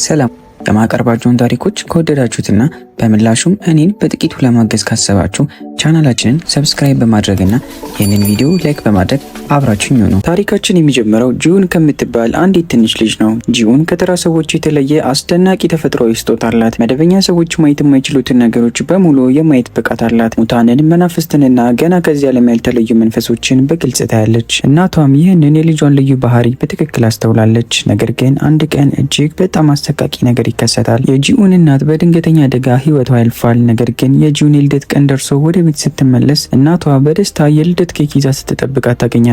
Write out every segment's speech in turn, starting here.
ሰላም የማቀርባቸውን ታሪኮች ከወደዳችሁትና በምላሹም እኔን በጥቂቱ ለማገዝ ካሰባችሁ ቻናላችንን ሰብስክራይብ በማድረግና ይህንን ቪዲዮ ላይክ በማድረግ አብራችሁኝ ሁኑ። ታሪካችን የሚጀምረው ጂውን ከምትባል አንዲት ትንሽ ልጅ ነው። ጂውን ከተራ ሰዎች የተለየ አስደናቂ ተፈጥሯዊ ስጦታ አላት። መደበኛ ሰዎች ማየት የማይችሉትን ነገሮች በሙሉ የማየት ብቃት አላት። ሙታንን፣ መናፍስትንና ገና ከዚህ ዓለም ያልተለዩ መንፈሶችን በግልጽ ታያለች። እናቷም ይህንን የልጇን ልዩ ባህሪ በትክክል አስተውላለች። ነገር ግን አንድ ቀን እጅግ በጣም አሰቃቂ ነገር ይከሰታል። የጂውን እናት በድንገተኛ አደጋ ህይወቷ ያልፋል። ነገር ግን የጂውን የልደት ቀን ደርሶ ወደ ቤት ስትመለስ እናቷ በደስታ የልደት ኬክ ይዛ ስትጠብቃት ታገኛታለች።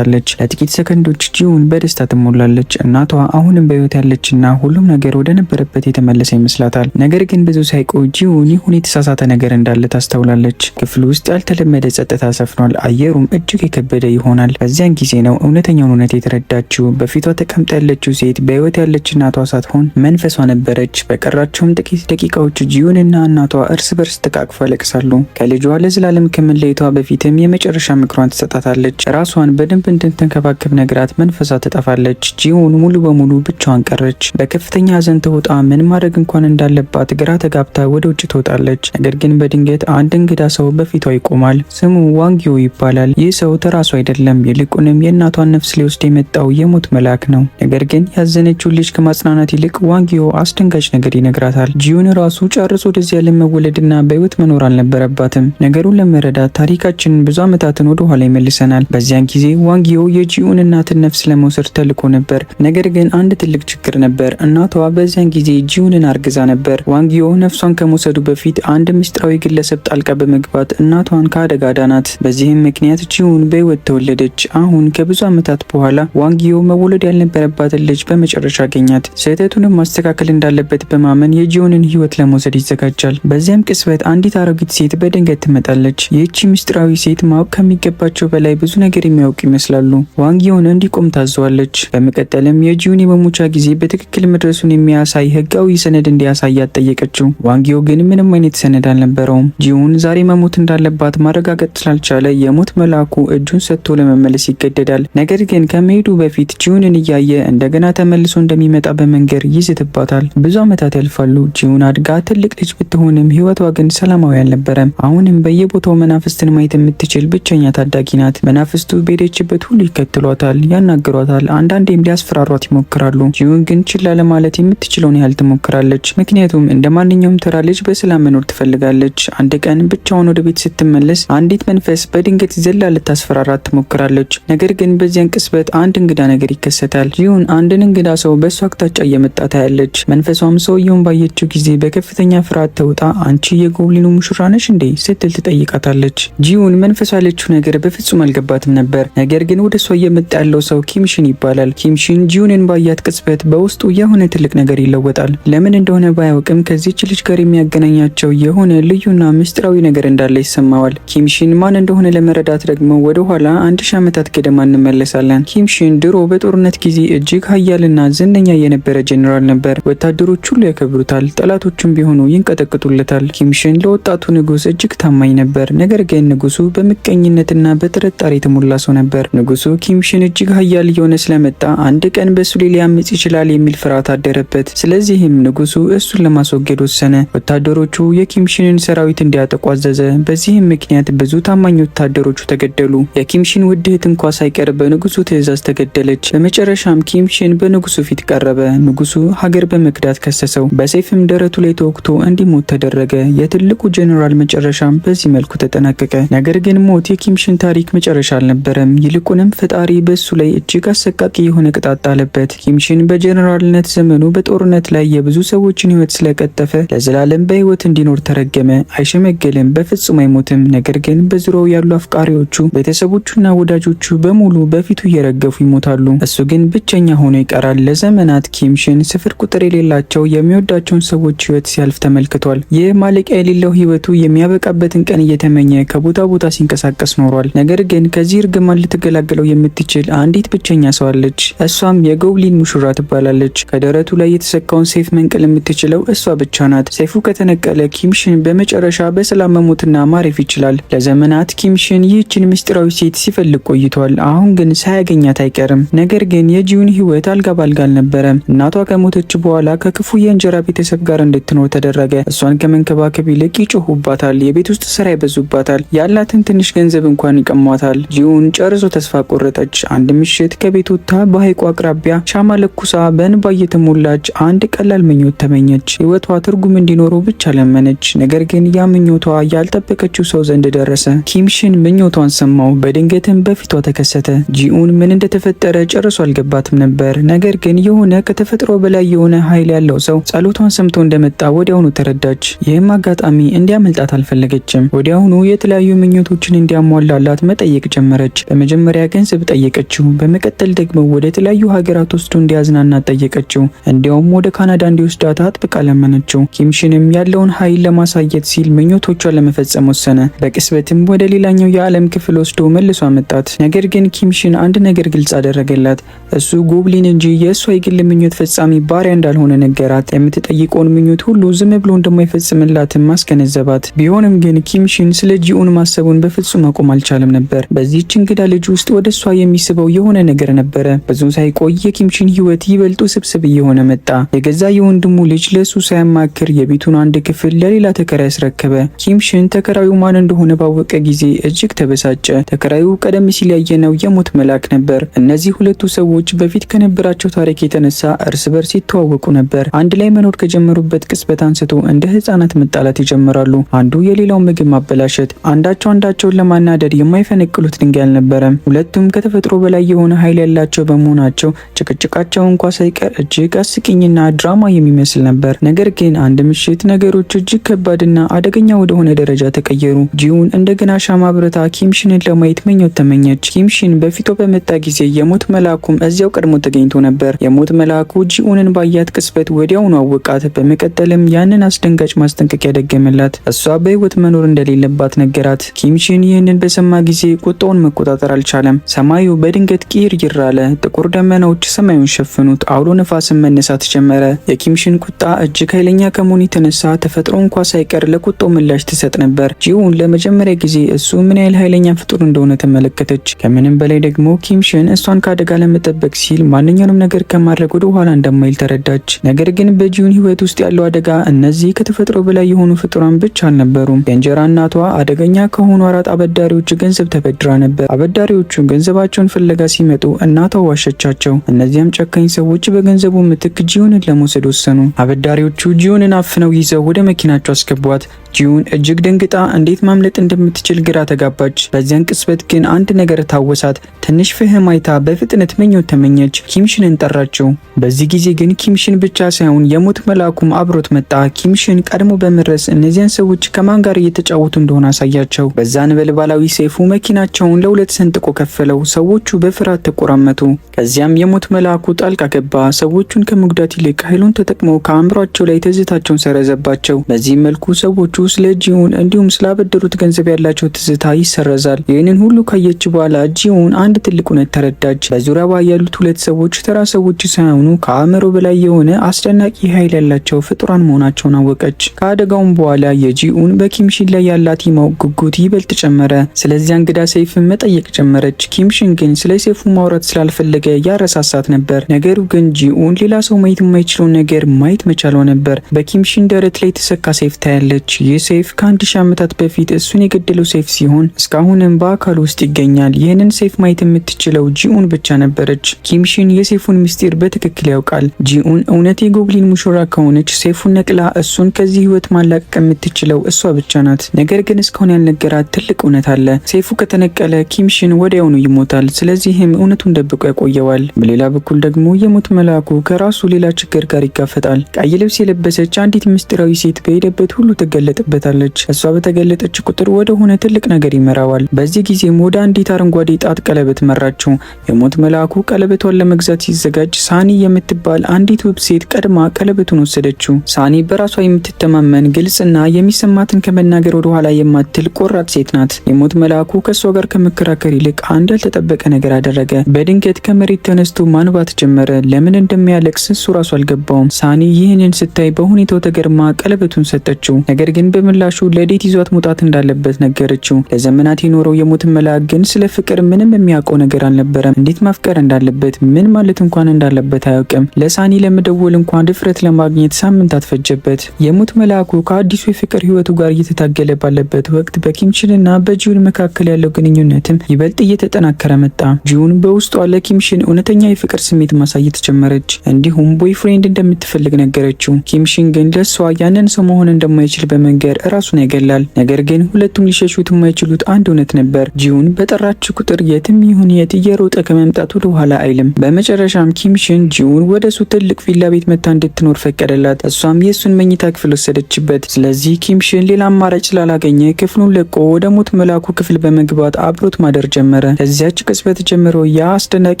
ለጥቂት ሰከንዶች ጂውን በደስታ ትሞላለች። እናቷ አሁንም በህይወት ያለችና ሁሉም ነገር ወደ ነበረበት የተመለሰ ይመስላታል። ነገር ግን ብዙ ሳይቆይ ጂውን ይሁን የተሳሳተ ነገር እንዳለ ታስተውላለች። ክፍሉ ውስጥ ያልተለመደ ጸጥታ ሰፍኗል። አየሩም እጅግ የከበደ ይሆናል። በዚያን ጊዜ ነው እውነተኛውን እውነት የተረዳችው። በፊቷ ተቀምጣ ያለችው ሴት በህይወት ያለች እናቷ ሳትሆን መንፈሷ ነበረች። በቀራቸውም ጥቂት ደቂቃዎች ጂውንና እናቷ እርስ በርስ ተቃቅፈው ያለቅሳሉ። ከልጇ ለዘላለም ከመለየቷ በፊትም የመጨረሻ ምክሯን ትሰጣታለች። ራሷን በደንብ እንድትንከባከብ ነግራት መንፈሷ ትጠፋለች። ጂውን ሙሉ በሙሉ ብቻዋን ቀረች። በከፍተኛ ሐዘን ተውጣ ምን ማድረግ እንኳን እንዳለባት ግራ ተጋብታ ወደ ውጭ ትወጣለች። ነገር ግን በድንገት አንድ እንግዳ ሰው በፊቷ ይቆማል። ስሙ ዋንጊዮ ይባላል። ይህ ሰው ተራሱ አይደለም፣ ይልቁንም የእናቷን ነፍስ ሊወስድ የመጣው የሞት መልአክ ነው። ነገር ግን ያዘነችው ልጅ ከማጽናናት ይልቅ ዋንጊዮ አስደንጋጭ ነገር ይነግራታል። ጂውን ራሱ ጨርሶ ወደዚህ ዓለም መወለድና በህይወት መኖር አልነበረባትም። ነገሩን ለመረዳት ታሪካችንን ብዙ ዓመታትን ወደ ኋላ ይመልሰናል። በዚያን ጊዜ ዋንጊዮ የጂውን እናትን ነፍስ ለመውሰድ ተልኮ ነበር። ነገር ግን አንድ ትልቅ ችግር ነበር። እናቷ በዚያን ጊዜ ጂውንን አርግዛ ነበር። ዋንጊዮ ነፍሷን ከመውሰዱ በፊት አንድ ምስጢራዊ ግለሰብ ጣልቃ በመግባት እናቷን ከአደጋ ዳናት። በዚህም ምክንያት ጂውን በህይወት ተወለደች። አሁን ከብዙ ዓመታት በኋላ ዋንጊዮ መወለድ ያልነበረባትን ልጅ በመጨረሻ አገኛት። ስህተቱንም ማስተካከል እንዳለበት በማመን የጂውንን ህይወት ለመውሰድ ይዘጋጃል። በዚያም ቅጽበት አንዲት አሮጊት ሴት በድንገት ትመጣለች። ይህቺ ምስጢራዊ ሴት ማወቅ ከሚገባቸው በላይ ብዙ ነገር የሚያውቁ ይመስላሉ። ዋንጊዮን እንዲቆም ታዘዋለች። በመቀጠልም የጂውን የመሞቻ ጊዜ በትክክል መድረሱን የሚያሳይ ህጋዊ ሰነድ እንዲያሳያት ጠየቀችው። ዋንጊዮ ግን ምንም አይነት ሰነድ አልነበረውም። ጂውን ዛሬ መሞት እንዳለባት ማረጋገጥ ስላልቻለ የሞት መልአኩ እጁን ሰጥቶ ለመመለስ ይገደዳል። ነገር ግን ከመሄዱ በፊት ጂውንን እያየ እንደገና ተመልሶ እንደሚመጣ በመንገር ይዝትባታል። ብዙ ዓመታት ያልፋሉ። ጂውን አድጋ ትልቅ ልጅ ብትሆንም ህይወቷ ግን ሰላማዊ አልነበረም። አሁንም በየቦታው መናፍስትን ማየት የምትችል ብቸኛ ታዳጊ ናት። መናፍስቱ በሄደችበት ሁሉ ይከተሏታል፣ ያናግሯታል፣ አንዳንዴም ሊያስፈራሯት ይሞክራሉ። ጂውን ግን ችላ ለማለት የምትችለውን ያህል ትሞክራለች። ምክንያቱም እንደ ማንኛውም ተራ ልጅ በሰላም መኖር ትፈልጋለች። አንድ ቀን ብቻውን ወደ ቤት ስትመለስ አንዲት መንፈስ በድንገት ዘላ ልታስፈራራት ትሞክራለች። ነገር ግን በዚያን ቅጽበት አንድ እንግዳ ነገር ይከሰታል። ጂውን አንድን እንግዳ ሰው በእሷ አቅጣጫ እየመጣ ታያለች። መንፈሷም ሰውየውን ባየችው ጊዜ በከፍተኛ ፍርሃት ተውጣ አንቺ የጎብሊኑ ሙሽራ ነሽ እንዴ ስትል ትጠይቃታለች። ጂውን መንፈሷ ያለችው ነገር በፍጹም አልገባትም ነበር። ነገር ግን ወደ እሷ እየመጣ ያለው ሰው ኪምሽን ይባላል። ኪምሽን ጂውንን ባያት ቅጽበት በውስጡ የሆነ ትልቅ ነገር ይለወጣል። ለምን እንደሆነ ባያውቅም ከዚህች ልጅ ጋር የሚያገናኛቸው የሆነ ልዩና ምስጢራዊ ነገር እንዳለ ይሰማዋል። ኪምሽን ማን እንደሆነ ለመረዳት ደግሞ ወደ ኋላ 1000 ዓመታት ገደማ እንመለሳለን። ኪምሽን ድሮ በጦርነት ጊዜ እጅግ ኃያልና ዝነኛ የነበረ ጄኔራል ነበር። ወታደሮች ሁሉ ያከብሩታል፣ ጠላቶቹም ቢሆኑ ይንቀጠቅጡለታል። ኪምሽን ለወጣቱ ንጉስ እጅግ ታማኝ ነበር። ነገር ግን ንጉሱ በምቀኝነትና በጥርጣሬ የተሞላ ሰው ነበር። ንጉሱ ኪምሽን እጅግ ኃያል እየሆነ ስለመጣ አንድ ቀን በሱ ላይ ሊያምጽ ይችላል የሚል ፍርሃት አደረበት። ስለዚህም ንጉሱ እሱን ለማስወገድ ወሰነ። ወታደሮቹ የኪምሽንን ሰራዊት እንዲያጠቁ አዘዘ። በዚህም ምክንያት ብዙ ታማኝ ወታደሮቹ ተገደሉ። የኪምሽን ውድ እህት እንኳ ሳይቀር በንጉሱ ትዕዛዝ ተገደለች። በመጨረሻም ኪምሽን በንጉሱ ፊት ቀረበ። ንጉሱ ሀገር በመክዳት ከሰሰው። በሰይፍም ደረቱ ላይ ተወግቶ እንዲሞት ተደረገ። የትልቁ ጄኔራል መጨረሻም በዚህ መልኩ ተጠናቀቀ። ነገር ግን ሞት የኪምሽን ታሪክ መጨረሻ አልነበረም። ይልቁንም ፈጣሪ በሱ ላይ እጅግ አሰቃቂ የሆነ ቅጣት ጣለበት። ኪምሽን በጄኔራልነት ዘመኑ በጦርነት ላይ የብዙ ሰዎችን ህይወት ስለቀጠፈ ለዘላለም በህይወት እንዲኖር ተረገመ። አይሸመገልም፣ በፍጹም አይሞትም። ነገር ግን በዙሪያው ያሉ አፍቃሪዎቹ፣ ቤተሰቦቹና ወዳጆቹ በሙሉ በፊቱ እየረገፉ ይሞታሉ። እሱ ግን ብቸኛ ሆኖ ይቀራል። ለዘመናት ኪምሽን ስፍር ቁጥር የሌላቸው የሚወዳቸውን ሰዎች ህይወት ሲያልፍ ተመልክቷል። ይህ ማለቂያ የሌለው ህይወቱ የሚያበቃበትን ቀን እየተመኘ ከቦታ ቦታ ሲንቀሳቀስ ኖሯል። ነገር ግን ከዚህ እርግማን ልትገላገለው የምትችል አንዲት ብቸኛ ሰው አለች። እሷም የጎብሊን ሙሽራ ትባላለች። ከደረቱ ላይ የተሰካውን ሰይፍ መንቀል የምትችለው እሷ ብቻ ናት። ሰይፉ ከተነቀለ ኪምሽን በመጨረሻ በሰላም መሞትና ማረፍ ይችላል። ለዘመናት ኪምሽን ይህችን ምስጢራዊ ሴት ሲፈልግ ቆይቷል። አሁን ግን ሳያገኛት አይቀርም። ነገር ግን የጂውን ህይወት አልጋ ባልጋ አልነበረም። እናቷ ከሞተች በኋላ ከክፉ የእንጀራ ቤተሰብ ጋር እንድትኖር ተደረገ። እሷን ከመንከባከብ ይልቅ ይጮሁባታል፣ የቤት ውስጥ ስራ ይበዙባታል፣ ያላትን ትንሽ ገንዘብ እንኳን ይቀሟታል። ጂውን ጨርሶ ተስፋ ቆረጠች። አንድ ምሽት ከቤት ወጥታ በሐይቁ አቅራቢያ ሻማ ለኩሳ በእንባ እየተሞላች አንድ ቀላል ምኞት ተመኘች። ህይወቷ ትርጉም እንዲኖረው ብቻ ለመነች። ነገር ግን ያ ምኞቷ ያልጠበቀችው ሰው ዘንድ ደረሰ። ኪምሽን ምኞቷን ሰማው። በድንገትም በፊቷ ተከሰተ። ጂኡን ምን እንደተፈጠረ ጨርሶ አልገባትም ነበር። ነገር ግን የሆነ ከተፈጥሮ በላይ የሆነ ኃይል ያለው ሰው ጸሎቷን ሰምቶ እንደመጣ ወዲያውኑ ተረዳች። ይህም አጋጣሚ እንዲያመልጣት አልፈለገችም። ወዲያውኑ የተለያዩ ምኞቶችን እንዲያሟላላት መጠየቅ ጀመረች። በመጀመሪያ ገንዘብ ጠየቀችው። በመቀጠል ደግሞ ወደ ተለያዩ ሀገራት ወስዶ እንዲያዝናናት ጠየቀችው። እንዲያውም ወደ ካናዳ እንዲወስዳት አጥብቃ ለመነችው። ኪምሽንም ያለውን ኃይል ለማሳየት ሲል ምኞቶቿን ለመፈጸም ወሰነ። በቅስበትም ወደ ሌላኛው የዓለም ክፍል ወስዶ መልሶ አመጣት። ነገር ግን ኪምሽን አንድ ነገር ግልጽ አደረገላት። እሱ ጎብሊን እንጂ የእሷ የግል ምኞት ፈጻሚ ባሪያ እንዳልሆነ ነገራት። የምትጠይቀውን ምኞት ሁሉ ዝም ብሎ እንደማይፈጽምላትም ማስገነዘባት። ቢሆንም ግን ኪምሽን ስለ ጂኡን ማሰቡን በፍጹም ማቆም አልቻለም ነበር። በዚህች እንግዳ ልጅ ውስጥ ወደ እሷ የሚስበው የሆነ ነገር ነበረ። ብዙ ሳይቆይ የኪምሽን ህይወት ይበልጡ ስብስብ እየሆነ መጣ። የገዛ የወንድሙ ልጅ ለሱ ሳያማክር የቤቱን አንድ ክፍል ለሌላ ተከራይ ያስረከበ። ኪምሽን ተከራዩ ማን እንደሆነ ባወቀ ጊዜ እጅግ ተበሳጨ። ተከራዩ ቀደም ሲል ያየነው የሞት መልአክ ነበር። እነዚህ ሁለቱ ሰዎች በፊት ከነበራቸው ታሪክ የተነሳ እርስ በርስ ይተዋወቁ ነበር። አንድ ላይ መኖር ከጀመሩበት ቅጽበት አንስቶ እንደ ህፃናት መጣላት ይጀምራሉ። አንዱ የሌላው ምግብ ማበላሸት፣ አንዳቸውን ለማናደድ የማይፈነቅሉት ድንጋይ አልነበረም። ሁለቱም ከተፈጥሮ በላይ የሆነ ኃይል ያላቸው በመሆናቸው ጭቅጭቃቸው እንኳ ሳይቀር እጅግ አስቂኝና ድራማ የሚመስል ነበር። ነገር ግን አንድ ምሽት ነገሮች እጅግ ከባድና አደገኛ ወደሆነ ደረጃ ተቀየሩ። ጂኡን እንደገና ሻማ ብረታ ኪምሽንን ለማየት ምኞት ተመኘች። ኪምሽን በፊቷ በመጣ ጊዜ የሞት መልአኩም እዚያው ቀድሞ ተገኝቶ ነበር። የሞት መልአኩ ጂኡንን ባያት ቅጽበት ወዲያውኑ አወቃት። በመቀጠልም ያንን አስደንጋጭ ማስጠንቀቂያ ደገመላት። እሷ በህይወት መኖር እንደሌለባት ነገራት። ኪምሽን ይህንን በሰማ ጊዜ ቁጣውን መቆጣጠር አልቻለም። ሰማዩ በድንገት ቂርይር አለ። ጥቁር ደመናዎች ሰማዩን ሸፈኑት። አውሎ ነፋስም መነሳት ጀመረ። የኪምሽን ቁጣ እጅግ ኃይለኛ ከመሆኑ የተነሳ ተፈጥሮ እንኳ ሳይቀር ለቁጣው ምላሽ ትሰጥ ነበር። ጂኡን ለመጀመሪያ ጊዜ እሱ ምን ያህል ኃይለኛ ፍጡር እንደሆነ ተመለከተች። ከምንም በላይ ደግሞ ኪምሽን እሷን ከአደጋ ለመጠበቅ ሲል ማንኛውንም ነገር ከማድረግ ወደ ኋላ እንደማይል ተረዳች። ነገር ግን በጂኡን ህይወት ውስጥ ያለው አደጋ እነዚህ ከተፈጥሮ በላይ የሆኑ ፍጡራን ብቻ አልነበሩም። የእንጀራ እናቷ አደገኛ ከሆኑ አራት አበዳሪዎች ገንዘብ ተበድራ ነበር። አበዳሪዎቹ ገንዘባቸውን ፍለጋ ሲመጡ እናቷ ዋሸቻቸው። እነዚያም ጨካኝ ሰዎች በገንዘቡ ምትክ ጂኡንን ለመውሰድ ወሰኑ። አበዳሪዎቹ ጂኡንን አፍነው ይዘው ወደ መኪናቸው አስገቧት። ጂኡን እጅግ ደንግጣ እንዴት ማምለጥ እንደምትችል ግራ ተጋባች። በዚያን ቅጽበት ግን አንድ ነገር ታወሳት። ትንሽ ፍህም አይታ በፍጥነት ምኞት ተመኘች። ኪምሽንን ጠራችው። በዚህ ጊዜ ግን ኪምሽን ብቻ ሳይሆን የሞት መልአኩም አብሮት መጣ። ኪምሽን ቀድሞ በመድረስ እነዚያን ሰዎች ከማን ጋር እየተጫወቱ እንደሆነ አሳያቸው። በዛ ነበልባላዊ ሰይፉ መኪናቸውን ለሁለት ሰንጥቆ ከፈለው። ሰዎቹ በፍርሃት ተቆራመቱ። ከዚያም የሞት መልአኩ ጣልቃ ገባ። ሰዎቹን ከመጉዳት ይልቅ ኃይሉን ተጠቅሞ ከአእምሯቸው ላይ ትዝታቸውን ሰረዘባቸው። በዚህም መልኩ ሰዎቹ ስለ ጂኡን እንዲሁም ስላበደሩት ገንዘብ ያላቸው ትዝታ ይሰረዛል። ይህንን ሁሉ ካየች በኋላ ጂኡን አንድ ትልቅ እውነት ተረዳች። በዙሪያዋ ያሉት ሁለት ሰዎች ተራ ሰዎች ሳይሆኑ ከአእምሮ በላይ የሆነ አስደናቂ ኃይል ያላቸው ፍጡራን መሆናቸውን አወቀች። ከአደጋውም በኋላ የጂኡን በኪምሽን ላይ ያላት የማወቅ ጉጉት ይበልጥ ጨመረ። ስለዚያ እንግዳ ሰይፍን መጠየቅ ጀመረች። ኪምሽን ግን ስለ ሰይፉ ማውራት ስላልፈለገ ያረሳሳት ነበር። ነገሩ ግን ጂኡን ሌላ ሰው ማየት የማይችለውን ነገር ማየት መቻሏ ነበር። በኪምሽን ደረት ላይ የተሰካ ሰይፍ ታያለች። ይህ ሰይፍ ከ1000 ዓመታት በፊት እሱን የገደለው ሰይፍ ሲሆን እስካሁንም በአካል ውስጥ ይገኛል። ይህንን ሰይፍ ማየት የምትችለው ጂኡን ብቻ ነበረች። ኪምሽን የሰይፉን ምስጢር በትክክል ያውቃል። ጂኡን እውነት የጎብሊን ሙሽራ ከሆነች ሰይፉን ነቅላ እሱን ከዚህ ህይወት ማላቀቅ የምትችለው እሷ ብቻ ናት። ነገር ግን እስካሁን ያልነገራት ትልቅ እውነት አለ። ሰይፉ ከተነቀለ ኪምሽን ወዲያውኑ ይሞታል። ስለዚህም እውነቱን ደብቆ ያቆየዋል። በሌላ በኩል ደግሞ የሞት መልአኩ ከራሱ ሌላ ችግር ጋር ይጋፈጣል። ቀይ ልብስ የለበሰች አንዲት ምስጢራዊ ሴት በሄደበት ሁሉ ትገለጥበታለች። እሷ በተገለጠች ቁጥር ወደ ሆነ ትልቅ ነገር ይመራዋል። በዚህ ጊዜም ወደ አንዲት አረንጓዴ ጣት ቀለበት መራችው። የሞት መልአኩ ቀለበቷን ለመግዛት ሲዘጋጅ ሳኒ የምትባል አንዲት ውብ ሴት ቀድማ ቀለበቱን ወሰደችው። ሳኒ በራሷ የምትተማመን ግልጽና የሚሰማትን ከመናገር ወደ ኋላ ኋላ የማትል ቆራጥ ሴት ናት። የሞት መልአኩ ከሷ ጋር ከመከራከር ይልቅ አንድ ያልተጠበቀ ነገር አደረገ። በድንገት ከመሬት ተነስቶ ማንባት ጀመረ። ለምን እንደሚያለቅስ እሱ ራሱ አልገባውም። ሳኒ ይህንን ስታይ በሁኔታው ተገርማ ቀለበቱን ሰጠችው። ነገር ግን በምላሹ ለዴት ይዟት መውጣት እንዳለበት ነገረችው። ለዘመናት የኖረው የሞት መልአክ ግን ስለ ፍቅር ምንም የሚያውቀው ነገር አልነበረም። እንዴት ማፍቀር እንዳለበት ምን ማለት እንኳን እንዳለበት አያውቅም። ለሳኒ ለመደወል እንኳን ድፍረት ለማግኘት ሳምንታት ፈጀበት። የሞት መልአኩ ከአዲሱ የፍቅር ህይወቱ ጋር እየተታገለ ባለበት ወቅት በኪምሽንና በጂዩን መካከል ያለው ግንኙነትም ይበልጥ እየተጠናከረ መጣ። ጂዩን በውስጧ ለኪምሽን እውነተኛ የፍቅር ስሜት ማሳየት ጀመረች። እንዲሁም ቦይፍሬንድ እንደምትፈልግ ነገረችው። ኪምሽን ግን ለሷ ያንን ሰው መሆን እንደማይችል በመንገር ራሱን ያገላል። ነገር ግን ሁለቱም ሊሸሹት የማይችሉት አንድ እውነት ነበር። ጂዩን በጠራች ቁጥር የትም ይሁን የት እየሮጠ ከመምጣት ወደ ኋላ አይልም። በመጨረሻም ኪምሽን ጂዩን ወደ እሱ ትልቅ ቪላ ቤት መታ እንድትኖር ፈቀደላት። እሷም የእሱን መኝታ ክፍል ወሰደችበት። ስለዚህ ኪምሽን ሌላ አማራጭ ስላላገኘ ክፍሉን ለቆ ወደ ሞት መልአኩ ክፍል በመግባት አብሮት ማደር ጀመረ። ከዚያች ቅጽበት ጀምሮ ያ አስደናቂ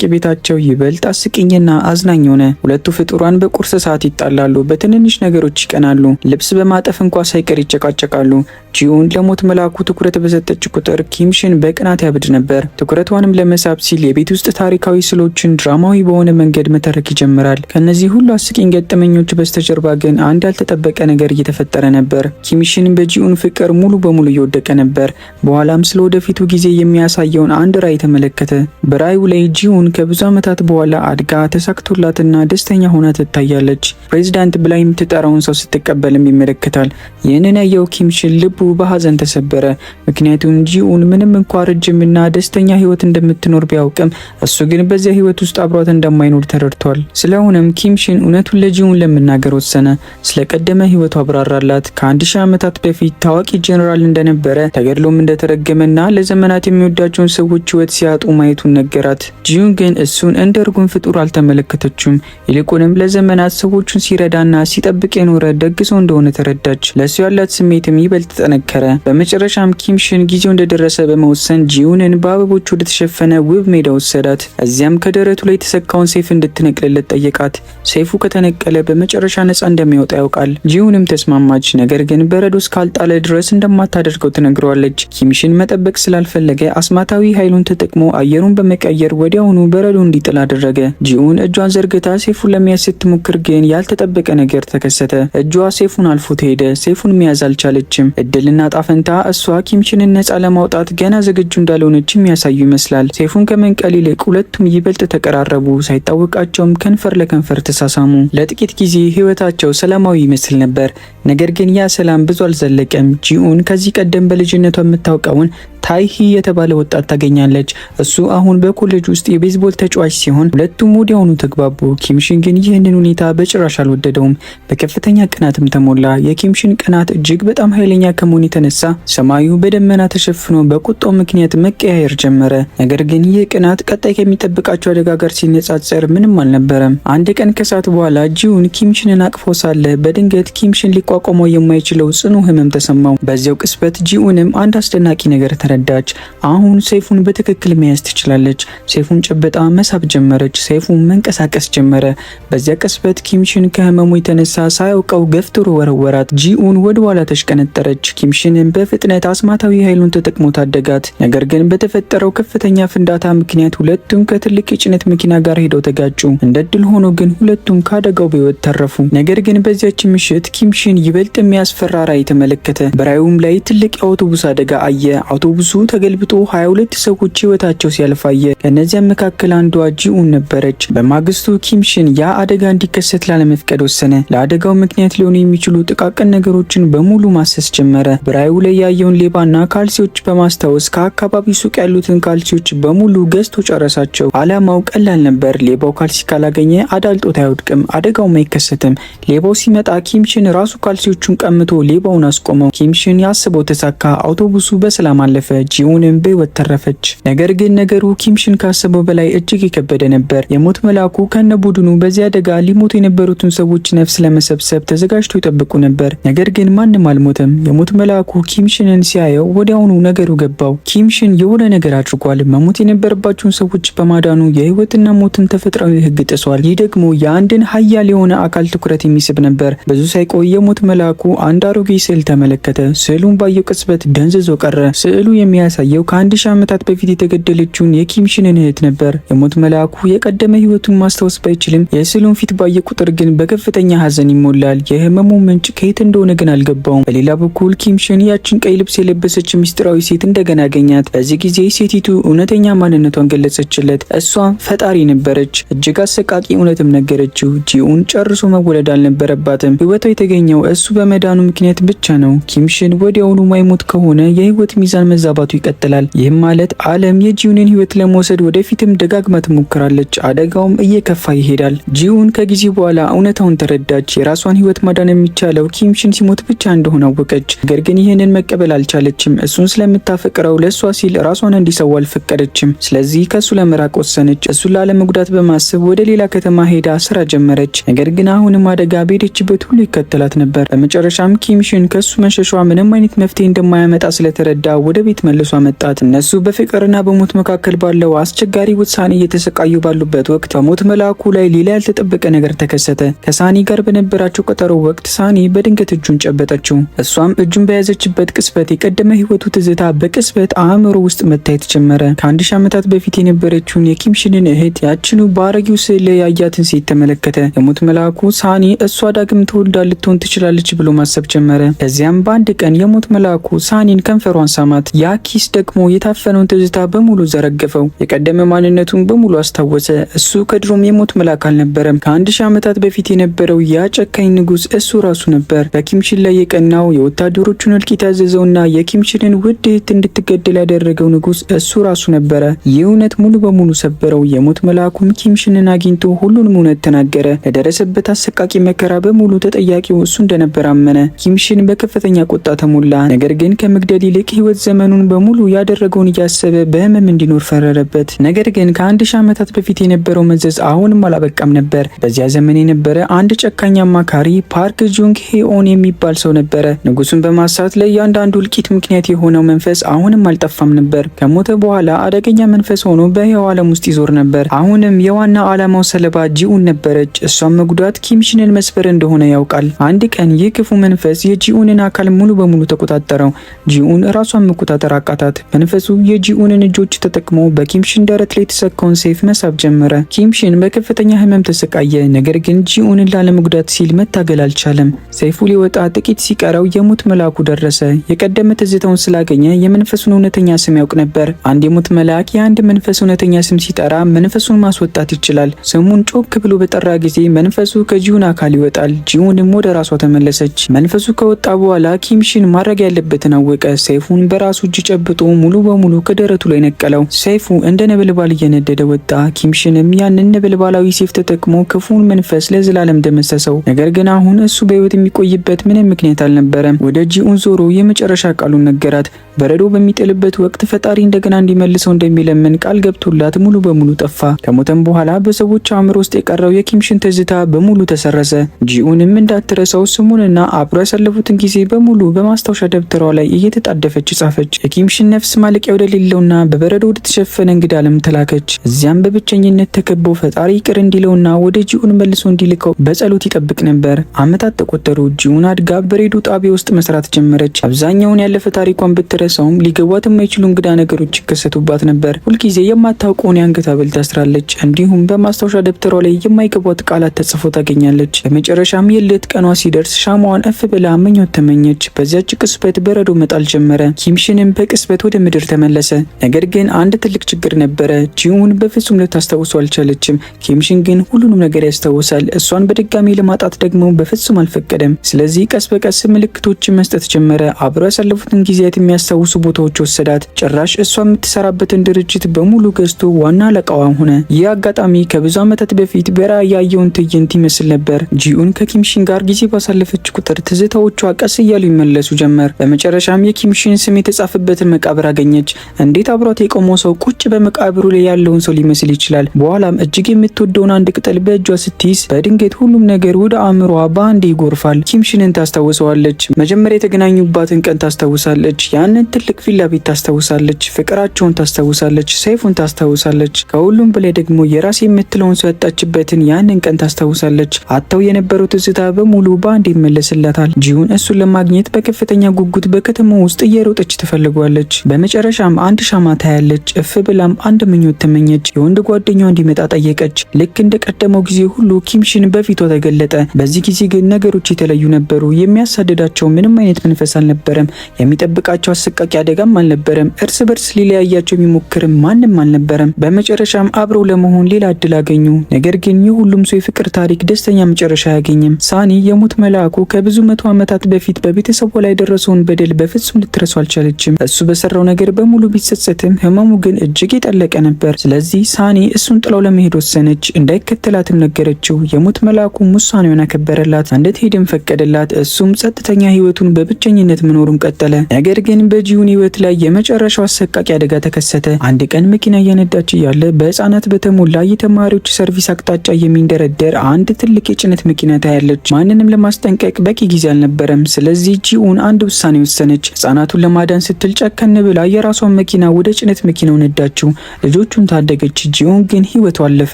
ቤታቸው ይበልጥ አስቂኝና አዝናኝ ሆነ። ሁለቱ ፍጡራን በቁርስ ሰዓት ይጣላሉ፣ በትንንሽ ነገሮች ይቀናሉ፣ ልብስ በማጠፍ እንኳ ሳይቀር ይጨቃጨቃሉ። ጂዩን ለሞት መልአኩ ትኩረት በሰጠች ቁጥር ኪምሽን በቅናት ያብድ ነበር። ትኩረቷንም ለመሳብ ሲል የቤት ውስጥ ታሪካዊ ስሎችን ድራማዊ በሆነ መንገድ መተረክ ይጀምራል። ከነዚህ ሁሉ አስቂኝ ገጠመኞች በስተጀርባ ግን አንድ ያልተጠበቀ ነገር እየተፈጠረ ነበር። ኪምሽን በጂዩን ፍቅር ሙሉ በሙሉ እየወደቀ ነበር። በኋላም ስለ ወደፊቱ ጊዜ የሚያሳየውን አንድ ራዕይ ተመለከተ። በራዕዩ ላይ ጂዩን ከብዙ ዓመታት በኋላ አድጋ ተሳክቶላትና ደስተኛ ሆና ትታያለች። ፕሬዚዳንት ብላ የምትጠራውን ሰው ስትቀበልም ይመለከታል። ይህንን ያየው ኪምሽን ልቡ በሀዘን ተሰበረ። ምክንያቱም ጂዩን ምንም እንኳ ረጅምና ደስተኛ ህይወት እንደምትኖር ቢያውቅም እሱ ግን በዚያ ህይወት ውስጥ አብሯት እንደማይኖር ተረድቷል። ስለሆነም ኪምሽን እውነቱን ለጂዩን ለመናገር ወሰነ። ስለቀደመ ህይወቱ አብራራላት። ከ1000 ዓመታት በፊት ታዋቂ ጄኔራል እንደነበረ ተገድሎም እንደተረገመና ለዘመናት የሚወዳቸውን ሰዎች ህይወት ሲያጡ ማየቱን ነገራት። ጂዩን ግን እሱን እንደ እርጉም ፍጡር አልተመለከተችም። ይልቁንም ለዘመናት ሰዎቹን ሲረዳና ሲጠብቅ የኖረ ደግ ሰው እንደሆነ ተረዳች። ለሱ ያላት ስሜትም ይበልጥ ጠነከረ። በመጨረሻም ኪምሽን ጊዜው እንደደረሰ በመወሰን ጂዩንን በአበቦች ወደ ተሸፈነ ውብ ሜዳ ወሰዳት። እዚያም ከደረቱ ላይ የተሰካውን ሰይፍ እንድትነቅልለት ጠየቃት። ሰይፉ ከተነቀለ በመጨረሻ ነፃ እንደሚወጣ ያውቃል። ጂዩንም ተስማማች። ነገር ግን በረዶ እስካልጣለ ድረስ እንደማታደርገው ትነግረዋለች። ኪምሽን መጠበቅ ስላልፈለገ አስማታዊ ኃይሉን ተጠቅሞ አየሩን በመቀየር ወዲያውኑ በረዶ እንዲጥል አደረገ። ጂዩን እጇን ዘርግታ ሰይፉን ለመያዝ ስትሞክር ግን ያልተጠበቀ ነገር ተከሰተ። እጇ ሰይፉን አልፎ ሄደ። ሰይፉን መያዝ አልቻለችም። እድልና ጣፈንታ እሷ ኪምሽንን ነፃ ለማውጣት ገና ዝግጁ እንዳልሆነች የሚያሳዩ ይመስላል። ሰይፉን ከመንቀል ይልቅ ሁለቱም ይበልጥ ተቀራረቡ። ሳይታወቃቸውም ከንፈር ለከንፈር ተሳሳሙ። ለጥቂት ጊዜ ህይወታቸው ሰላማዊ ይመስል ነበር። ነገር ግን ያ ሰላም ብዙ አልዘለቀም። ጂዩን ከዚህ ቀደም በልጅነቷ የምታውቀውን ታይሂ የተባለ ወጣት ታገኛለች። እሱ አሁን በኮሌጅ ውስጥ የቤዝቦል ተጫዋች ሲሆን ሁለቱም ወዲያውኑ ተግባቡ። ኪምሽን ግን ይህንን ሁኔታ በጭራሽ አልወደደውም። በከፍተኛ ቅናትም ተሞላ። የኪምሽን ቅናት እጅግ በጣም ኃይለኛ ከመሆኑ የተነሳ ሰማዩ በደመና ተሸፍኖ በቁጣው ምክንያት መቀያየር ጀመረ። ነገር ግን ይህ ቅናት ቀጣይ ከሚጠብቃቸው አደጋ ጋር ሲነጻጸር ምንም አልነበረም። አንድ ቀን ከሰዓት በኋላ ጂዩን ኪምሽንን አቅፎ ሳለ በድንገት ኪምሽን ሊቋቋመው የማይችለው ጽኑ ህመም ተሰማው። በዚያው ቅጽበት ጂዩንም አንድ አስደናቂ ነገር ተረዳች። አሁን ሰይፉን በትክክል መያዝ ትችላለች። ሰይፉን ጨብጣ መሳብ ጀመረች። ሰይፉን መንቀሳቀስ ጀመረ። በዚያ ቅጽበት ኪምሽን ከህመሙ የተነሳ ሳያውቀው ገፍትሮ ወረወራት። ጂዩን ወደ ኋላ ተሽቀነጠረች። ኪምሽንን በፍጥነት አስማታዊ ኃይሉን ተጠቅሞ ታደጋት። ነገር ግን በተፈጠረው ከፍተኛ ፍንዳታ ምክንያት ሁለቱም ከትልቅ የጭነት መኪና ጋር ሄደው ተጋጩ። እንደ ድል ሆኖ ግን ሁለቱም ካደጋው በህይወት ተረፉ። ነገር ግን በዚያች ምሽት ኪምሽን ይበልጥ የሚያስፈራ ራዕይ ተመለከተ። በራዕዩም ላይ ትልቅ የአውቶቡስ አደጋ አየ። አውቶቡሱ ተገልብጦ 22 ሰዎች ህይወታቸው ሲያልፍ አየ። ከነዚያም መካከል አንዷ ጂዩን ነበረች። በማግስቱ ኪምሽን ያ አደጋ እንዲከሰት ላለመፍቀድ ወሰነ። ለአደጋው ምክንያት ሊሆኑ የሚችሉ ጥቃቅን ነገሮችን በሙሉ ማሰስ ጀመረ። በራዕዩ ላይ ያየውን ሌባና ካልሲዎች በማስታወስ ከአካባቢው ሱቅ ያሉትን ካልሲዎች በሙሉ ገዝቶ ጨረሳቸው። አላማው ቀላል ነበር። ሌባው ካልሲ ካላገኘ አዳልጦት አይወድቅም፣ አደጋውም አይከሰትም። ሌባው ሲመጣ ኪምሽን ራሱ ካልሲዎቹን ቀምቶ ሌባውን አስቆመው። ኪምሽን ያስበው ተሳካ። አውቶቡሱ በሰላም አለፈ። ጂኡንም በህይወት ተረፈች። ነገር ግን ነገሩ ኪምሽን ካሰበው በላይ እጅግ የከበደ ነበር። የሞት መልአኩ ከነ ቡድኑ በዚህ አደጋ ሊሞቱ የነበሩትን ሰዎች ነፍስ ለመሰብሰብ ተዘጋጅቶ ይጠብቁ ነበር። ነገር ግን ማንም አልሞተም። የሞት መልአኩ ኪምሽንን ሲያየው ወዲያውኑ ነገሩ ገባው። ኪምሽን የሆነ ነገር አድርጓል። መሞት የነበረባቸውን ሰዎች በማዳኑ የህይወትና ሞትን ተፈጥሯዊ ህግ ጥሷል። ይህ ደግሞ የአንድን ሀያል የሆነ አካል ትኩረት የሚስብ ነበር። ብዙ ሳይቆይ የሞት መልአኩ አንድ አሮጌ ስዕል ተመለከተ። ስዕሉን ባየው ቅጽበት ደንዝዞ ቀረ። ስዕሉ የሚያሳየው ከ1000 ዓመታት በፊት የተገደለችውን የኪምሽንን እህት ነበር። የሞት መልአኩ የቀደመ ህይወቱን ማስታወስ ባይችልም የስዕሉን ፊት ባየ ቁጥር ግን በከፍተኛ ሀዘን ይሞላል። የህመሙ ምንጭ ከየት እንደሆነ ግን አልገባውም። በሌላ በኩል ኪምሽን ያችን ቀይ ልብስ የለበሰች ሚስጥራዊ ሴት እንደገና አገኛት። በዚህ ጊዜ ሴቲቱ እውነተኛ ማንነቷን ገለጸችለት። እሷ ፈጣሪ ነበረች። እጅግ አሰቃቂ እውነትም ነገረችው። ጂኡን ጨርሶ መወለድ አልነበረባትም። ህይወቷ የተገኘው እሱ በመዳኑ ምክንያት ብቻ ነው። ኪምሽን ወዲያውኑ ማይሞት ከሆነ የህይወት ሚዛን መዛባቱ ይቀጥላል። ይህም ማለት ዓለም የጂኡንን ህይወት ለመውሰድ ወደፊትም ደጋግማ ትሞክራለች። አደጋውም እየከፋ ይሄዳል። ጂኡን ከጊዜ በኋላ እውነታውን ተረዳች። የራሷን ህይወት ማዳን የሚቻለው ኪምሽን ሲሞት ብቻ እንደሆነ አወቀች። ነገር ግን ይህንን መቀበል አልቻለችም። እሱን ስለምታፈቅረው ለእሷ ሲል ራሷን እንዲሰዋ አልፈቀደችም። ስለዚህ ከሱ ለመራቅ ወሰነች። እሱን ላለመጉዳት በማሰብ ወደ ሌላ ከተማ ሄዳ ስራ ጀመረች። ነገር ግን አሁንም አደጋ በሄደችበት ሁሉ ይከተላት ነበር። በመጨረሻም ኪምሽን ከሱ መሸሿ ምንም አይነት መፍትሄ እንደማያመጣ ስለተረዳ ወደ ቤት መልሶ አመጣት። እነሱ በፍቅርና በሞት መካከል ባለው አስቸጋሪ ውሳኔ እየተሰቃዩ ባሉበት ወቅት በሞት መልአኩ ላይ ሌላ ያልተጠበቀ ነገር ተከሰተ። ከሳኒ ጋር በነበራቸው ቀጠሮ ወቅት ሳኒ በድንገት እጁን ጨበጠችው። እሷም እጁን በያዘችበት ቅጽበት የቀደመ ህይወቱ ትዝታ በቅጽበት አእምሮ ውስጥ መታየት ጀመረ። ከ1000 ዓመታት በፊት የነበረችውን የኪምሽንን እህት ያችኑ በአረጊው ስዕል ላይ ያያትን ሴት ተመለከተ። የሞት መልአኩ ሳኒ እሷ ዳግም ተወልዳ ልትሆን ትችላለች ብሎ ማሰብ ጀመረ። ከዚያም በአንድ ቀን የሞት መልአኩ ሳኒን ከንፈሯን ሳማት። ያ ኪስ ደግሞ የታፈነውን ትዝታ በሙሉ ዘረገፈው። የቀደመ ማንነቱን በሙሉ አስታወሰ። እሱ ከድሮም የሞት መልአክ አልነበረም። ከ1000 ዓመታት በፊት የነበረው ያ ጨካኝ ንጉስ እሱ ራሱ ነበር። በኪምሽን ላይ የቀናው የወታደሮቹን እልቂት ያዘዘውና የኪምሽንን ውድ እህት እንድትገደል ያደረገው ንጉስ እሱ ራሱ ነበረ። ይህ እውነት ሙሉ በሙሉ ሰበረው። የሞት መልአኩም ኪምሽንን አግኝቶ ሁሉንም እውነት ተናገረ። ለደረሰበት አሰቃቂ መከራ በሙሉ ተጠያቂው እሱ እንደነበር አመነ። ኪምሽን በከፍተኛ ቁጣ ተሞላ። ነገር ግን ከመግደል ይልቅ ህይወት ዘመኑን በሙሉ ያደረገውን እያሰበ በህመም እንዲኖር ፈረረበት። ነገር ግን ከ1000 ዓመታት በፊት የነበረው መዘዝ አሁንም አላበቃም ነበር። በዚያ ዘመን የነበረ አንድ ጨካኝ አማካሪ ፓርክ ጁንግ ሄኦን የሚባል ሰው ነበረ። ንጉሱን በማሳት ለእያንዳንዱ እልቂት ምክንያት የሆነው መንፈስ አሁንም አልጠፋም ነበር። ከሞተ በኋላ አደገኛ መንፈስ ሆኖ በህያው ዓለም ውስጥ ይዞር ነበር። አሁንም የዋና ዓላማው ሰለባ ጂኡን ነበረች። እሷን መጉዳት ኪምሽንን መስበር እንደሆነ ያውቃል። አንድ ቀን ይህ ክፉ መንፈስ የጂኡንን አካል ሙሉ በሙሉ ተቆጣጠረው። ጂኡን ራሷን መቆጣጠር አቃታት። መንፈሱ የጂኡንን እጆች ተጠቅሞ በኪምሽን ደረት ላይ የተሰካውን ሰይፍ መሳብ ጀመረ። ኪምሽን በከፍተኛ ህመም ተሰቃየ። ነገር ግን ጂኡንን ላለመጉዳት ሲል መታገል አልቻለም። ሰይፉ ሊወጣ ጥቂት ሲቀረው የሞት መልአኩ ደረሰ። የቀደመ ትዝታውን ስላገኘ የመንፈሱን እውነተኛ ስም ያውቅ ነበር። አንድ የሞት መልአክ የአንድ መንፈስ እውነተኛ ስም ሲጠራ መንፈሱን ማስወጣት ይችላል። ስሙን ጮክ ብሎ በጠራ ጊዜ መንፈሱ ከጂኡን አካል ይወጣል። ጂኡንም ወደ ራሷ ተመለሰች። መንፈሱ ከወጣ በኋላ ኪምሽን ማድረግ ያለበትን አወቀ። ሰይፉን በራሱ እጅ ጨብጦ ሙሉ በሙሉ ከደረቱ ላይ ነቀለው። ሰይፉ እንደ ነበልባል እየነደደ ወጣ። ኪምሽንም ያንን ነበልባላዊ ሰይፍ ተጠቅሞ ክፉን መንፈስ ለዘላለም ደመሰሰው። ነገር ግን አሁን እሱ በህይወት የሚቆይበት ምንም ምክንያት አልነበረም። ወደ ጂኡን ዞሮ የመጨረሻ ቃሉን ነገራት። በረዶ በሚጥልበት ወቅት ፈጣሪ እንደገና እንዲመልሰው እንደሚለምን ቃል ገብቶላት ሙሉ በሙሉ ጠፋ። ከሞተም በኋላ በሰዎች አእምሮ ውስጥ የቀረው የኪምሽን ትዝታ በሙሉ ተሰረዘ። ጂኡንም እንዳትረሳው ስሙንና አብሮ ያሳለፉትን ጊዜ በሙሉ በማስታወሻ ደብተሯ ላይ እየተጣደፈች ጻፈች። የኪምሽን ነፍስ ማለቂያ ወደሌለውና በበረዶ ወደ ተሸፈነ እንግዳ ዓለም ተላከች። እዚያም በብቸኝነት ተከቦ ፈጣሪ ይቅር እንዲለውና ወደ ጂኡን መልሶ እንዲልከው በጸሎት ይጠብቅ ነበር። ዓመታት ተቆጠሩ። ጂኡን አድጋ በሬዲዮ ጣቢያ ውስጥ መስራት ጀመረች። አብዛኛውን ያለፈ ታሪኳን ብትረሳውም ሊገቧት የማይችሉ እንግዳ ነገሮች ይከሰቱባት ነበር። ሁልጊዜ የማታውቀውን የአንገት ሐብል ታስራለች። እንዲሁም በማስታወሻ ደብተሯ ላይ የማይገቧት ቃላት ተጽፎ ታገኛለች። በመጨረሻም የልደት ቀኗ ሲደርስ ሻማዋን እፍ ብላ ምኞት ተመኘች። በዚያች ቅጽበት በረዶ መጣል ጀመረ። ኪምሽንም በቅጽበት ወደ ምድር ተመለሰ። ነገር ግን አንድ ትልቅ ችግር ነበረ። ጂኡን በፍጹም ልታስታውሰው አልቻለችም። ኪምሽን ግን ሁሉንም ነገር ያስታውሳል። እሷን በድጋሚ ለማጣት ደግሞ በፍጹም አልፈቀደም። ስለዚህ ቀስ በቀስ ምልክቶችን መስጠት ጀመረ። አብረው ያሳለፉትን ጊዜያት የሚያስታውሱ ወደማያስታውሱ ቦታዎች ወሰዳት። ጭራሽ እሷ የምትሰራበትን ድርጅት በሙሉ ገዝቶ ዋና አለቃዋም ሆነ። ይህ አጋጣሚ ከብዙ ዓመታት በፊት በራእይ ያየውን ትዕይንት ይመስል ነበር። ጂኡን ከኪምሺን ጋር ጊዜ ባሳለፈች ቁጥር ትዝታዎቿ ቀስ እያሉ ይመለሱ ጀመር። በመጨረሻም የኪምሺን ስም የተጻፈበትን መቃብር አገኘች። እንዴት አብሯት የቆመው ሰው ቁጭ በመቃብሩ ላይ ያለውን ሰው ሊመስል ይችላል? በኋላም እጅግ የምትወደውን አንድ ቅጠል በእጇ ስትይዝ በድንገት ሁሉም ነገር ወደ አእምሯ በአንዴ ይጎርፋል። ኪምሺንን ታስታውሰዋለች። መጀመሪያ የተገናኙባትን ቀን ታስታውሳለች። ያንን ትልቅ ቪላ ቤት ታስታውሳለች። ፍቅራቸውን ታስታውሳለች። ሰይፉን ታስታውሳለች። ከሁሉም በላይ ደግሞ የራስ የምትለውን ሰው ያጣችበትን ያንን ቀን ታስታውሳለች። አጥተው የነበረው ትዝታ በሙሉ በአንዴ ይመለስላታል። ጂኡን እሱን ለማግኘት በከፍተኛ ጉጉት በከተማው ውስጥ እየሮጠች ትፈልጓለች። በመጨረሻም አንድ ሻማ ታያለች። እፍ ብላም አንድ ምኞት ተመኘች። የወንድ ጓደኛዋ እንዲመጣ ጠየቀች። ልክ እንደ ቀደመው ጊዜ ሁሉ ኪምሺን በፊቷ ተገለጠ። በዚህ ጊዜ ግን ነገሮች የተለዩ ነበሩ። የሚያሳድዳቸው ምንም አይነት መንፈስ አልነበረም። የሚጠብቃቸው አሰቃቂ አደጋም አልነበረም። እርስ በርስ ሊለያያቸው የሚሞክርም ማንም አልነበረም። በመጨረሻም አብረው ለመሆን ሌላ እድል አገኙ። ነገር ግን የሁሉም ሰው የፍቅር ታሪክ ደስተኛ መጨረሻ አያገኝም። ሳኒ የሞት መልአኩ ከብዙ መቶ ዓመታት በፊት በቤተሰቡ ላይ የደረሰውን በደል በፍጹም ልትረሱ አልቻለችም። እሱ በሰራው ነገር በሙሉ ቢጸጸትም ህመሙ ግን እጅግ የጠለቀ ነበር። ስለዚህ ሳኒ እሱን ጥለው ለመሄድ ወሰነች። እንዳይከተላትም ነገረችው። የሞት መልአኩ ውሳኔውን አከበረላት፣ እንድትሄድም ፈቀደላት። እሱም ጸጥተኛ ህይወቱን በብቸኝነት መኖሩን ቀጠለ። ነገር ግን በጂኡን ህይወት ላይ የመጨረሻው አሰቃቂ አደጋ ተከሰተ። አንድ ቀን መኪና እየነዳች እያለ በህፃናት በተሞላ የተማሪዎች ሰርቪስ አቅጣጫ የሚንደረደር አንድ ትልቅ የጭነት መኪና ታያለች። ማንንም ለማስጠንቀቅ በቂ ጊዜ አልነበረም። ስለዚህ ጂኡን አንድ ውሳኔ ወሰነች። ህፃናቱን ለማዳን ስትል ጨከን ብላ የራሷን መኪና ወደ ጭነት መኪናው ነዳችው። ልጆቹን ታደገች። ጂኡን ግን ህይወቱ አለፈ።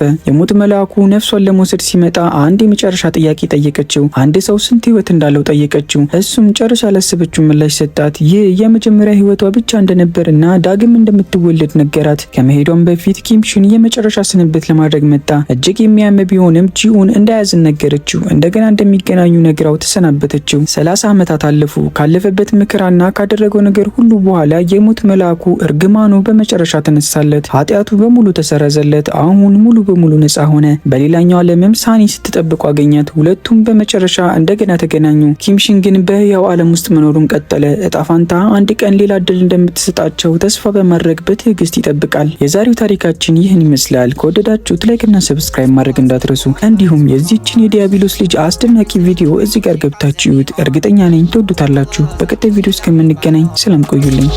የሞት መልአኩ ነፍሷን ለመውሰድ ሲመጣ አንድ የመጨረሻ ጥያቄ ጠየቀችው። አንድ ሰው ስንት ህይወት እንዳለው ጠየቀችው። እሱም ጨርሳ ያላሰበችው ምላሽ ሰጣት። ይህ የመጀመሪያ ህይወቷ ብቻ እንደነበርና ዳግም እንደምትወለድ ነገራት። ከመሄዷም በፊት ኪምሺን የመጨረሻ ስንብት ለማድረግ መጣ። እጅግ የሚያም ቢሆንም ጂኡን እንዳያዝን ነገረችው። እንደገና እንደሚገናኙ ነግራው ተሰናበተችው። 30 ዓመታት አለፉ። ካለፈበት ምክራና ካደረገው ነገር ሁሉ በኋላ የሞት መልአኩ እርግማኑ በመጨረሻ ተነሳለት። ኃጢአቱ በሙሉ ተሰረዘለት። አሁን ሙሉ በሙሉ ነፃ ሆነ። በሌላኛው ዓለምም ሳኒ ስትጠብቁ አገኛት። ሁለቱም በመጨረሻ እንደገና ተገናኙ። ኪምሺን ግን በህያው ዓለም ውስጥ መኖሩን ቀጠለ። እጣፋንታ አንድ ቀን ሌላ እድል እንደምትሰጣቸው ተስፋ በማድረግ በትዕግስት ይጠብቃል። የዛሬው ታሪካችን ይህን ይመስላል። ከወደዳችሁት ላይክ እና ሰብስክራይብ ማድረግ እንዳትረሱ። እንዲሁም የዚህችን የዲያብሎስ ልጅ አስደናቂ ቪዲዮ እዚህ ጋር ገብታችሁት እርግጠኛ ነኝ ትወዱታላችሁ። በቀጣይ ቪዲዮ እስከምንገናኝ ሰላም ቆዩልኝ።